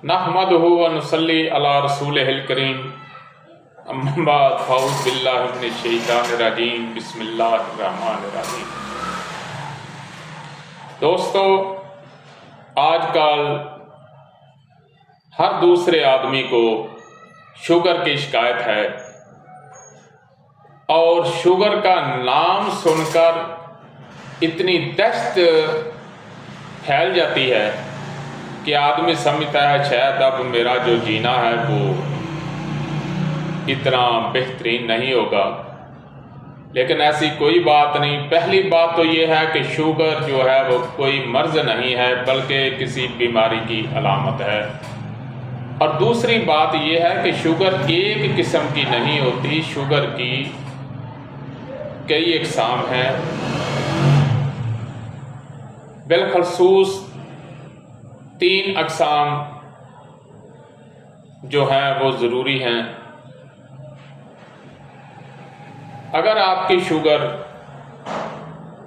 نحمدہ و نصلی علی رسولہ الکریم، اما بعد فاعوذ باللہ من الشیطان الرجیم، بسم اللہ الرحمن الرحیم۔ دوستو، آج کل ہر دوسرے آدمی کو شوگر کی شکایت ہے، اور شوگر کا نام سن کر اتنی دہشت پھیل جاتی ہے کہ آدمی سمجھتا ہے شاید اب میرا جو جینا ہے وہ اتنا بہترین نہیں ہوگا، لیکن ایسی کوئی بات نہیں۔ پہلی بات تو یہ ہے کہ شوگر جو ہے وہ کوئی مرض نہیں ہے بلکہ کسی بیماری کی علامت ہے، اور دوسری بات یہ ہے کہ شوگر ایک قسم کی نہیں ہوتی، شوگر کی کئی اقسام ہیں۔ بالخصوص 3 اقسام جو ہیں وہ ضروری ہیں۔ اگر آپ کی شوگر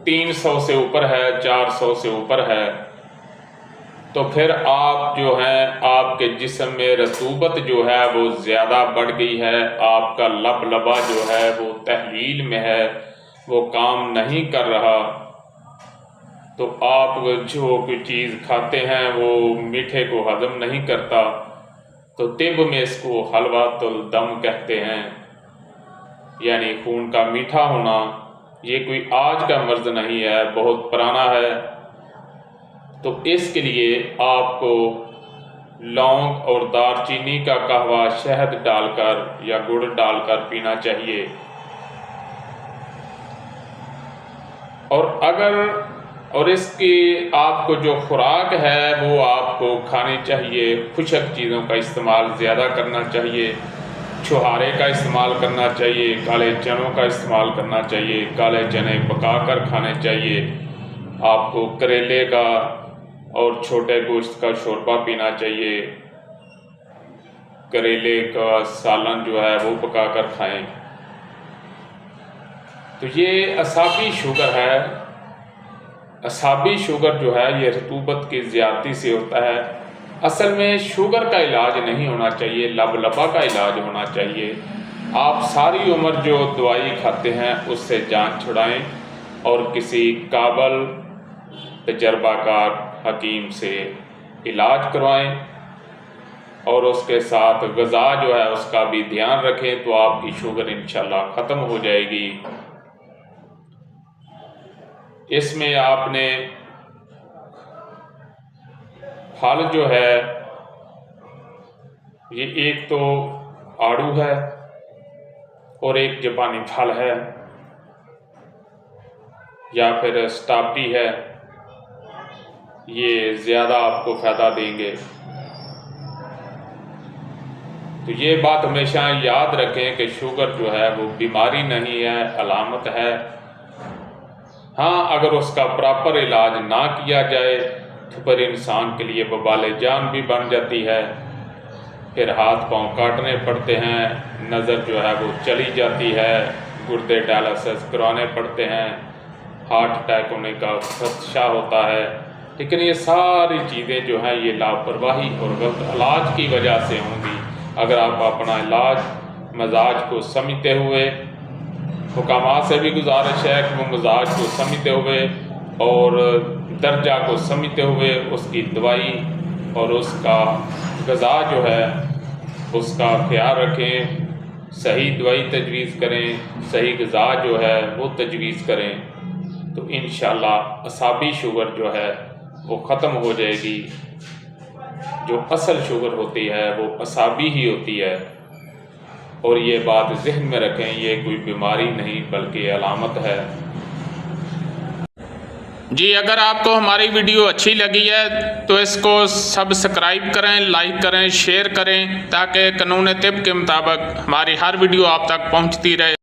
300 سے اوپر ہے، 400 سے اوپر ہے، تو پھر آپ جو ہیں آپ کے جسم میں رطوبت جو ہے وہ زیادہ بڑھ گئی ہے، آپ کا لبا جو ہے وہ تحلیل میں ہے، وہ کام نہیں کر رہا، تو آپ جو کوئی چیز کھاتے ہیں وہ میٹھے کو ہضم نہیں کرتا، تو طب میں اس کو حلوۃ الدم کہتے ہیں، یعنی خون کا میٹھا ہونا۔ یہ کوئی آج کا مرض نہیں ہے، بہت پرانا ہے۔ تو اس کے لیے آپ کو لونگ اور دار چینی کا قہوہ شہد ڈال کر یا گڑ ڈال کر پینا چاہیے، اور اس کی آپ کو جو خوراک ہے وہ آپ کو کھانی چاہیے، خشک چیزوں کا استعمال زیادہ کرنا چاہیے، چھہارے کا استعمال کرنا چاہیے، کالے چنوں کا استعمال کرنا چاہیے، کالے چنے پکا کر کھانے چاہیے، آپ کو کریلے کا اور چھوٹے گوشت کا شوربہ پینا چاہیے، کریلے کا سالن جو ہے وہ پکا کر کھائیں۔ تو یہ اعصابی شوگر ہے۔ اعصابی شوگر جو ہے یہ رطوبت کی زیادتی سے ہوتا ہے۔ اصل میں شوگر کا علاج نہیں ہونا چاہیے، لبا کا علاج ہونا چاہیے۔ آپ ساری عمر جو دوائی کھاتے ہیں اس سے جان چھڑائیں اور کسی قابل تجربہ کار حکیم سے علاج کروائیں، اور اس کے ساتھ غذا جو ہے اس کا بھی دھیان رکھیں، تو آپ کی شوگر انشاءاللہ ختم ہو جائے گی۔ اس میں آپ نے پھل جو ہے یہ ایک تو آڑو ہے اور ایک جاپانی پھل ہے یا پھر سٹاپی ہے، یہ زیادہ آپ کو فائدہ دیں گے۔ تو یہ بات ہمیشہ یاد رکھیں کہ شوگر جو ہے وہ بیماری نہیں ہے، علامت ہے۔ ہاں، اگر اس کا پراپر علاج نہ کیا جائے تو پھر انسان کے لیے وبال جان بھی بن جاتی ہے، پھر ہاتھ پاؤں کاٹنے پڑتے ہیں، نظر جو ہے وہ چلی جاتی ہے، گردے ڈائلسس کروانے پڑتے ہیں، ہارٹ اٹیک ہونے کا خدشہ ہوتا ہے۔ لیکن یہ ساری چیزیں جو ہیں یہ لاپرواہی اور غلط علاج کی وجہ سے ہوں گی۔ اگر آپ اپنا علاج مزاج کو سمجھتے ہوئے، حکامات سے بھی گزارش ہے کہ وہ مزاج کو سمجھتے ہوئے اور درجہ کو سمجھتے ہوئے اس کی دوائی اور اس کا غذا جو ہے اس کا خیال رکھیں، صحیح دوائی تجویز کریں، صحیح غذا جو ہے وہ تجویز کریں، تو انشاءاللہ اعصابی شوگر جو ہے وہ ختم ہو جائے گی۔ جو اصل شوگر ہوتی ہے وہ اعصابی ہی ہوتی ہے، اور یہ بات ذہن میں رکھیں، یہ کوئی بیماری نہیں بلکہ علامت ہے۔ جی، اگر آپ کو ہماری ویڈیو اچھی لگی ہے تو اس کو سبسکرائب کریں، لائک کریں، شیئر کریں، تاکہ قانون طب کے مطابق ہماری ہر ویڈیو آپ تک پہنچتی رہے۔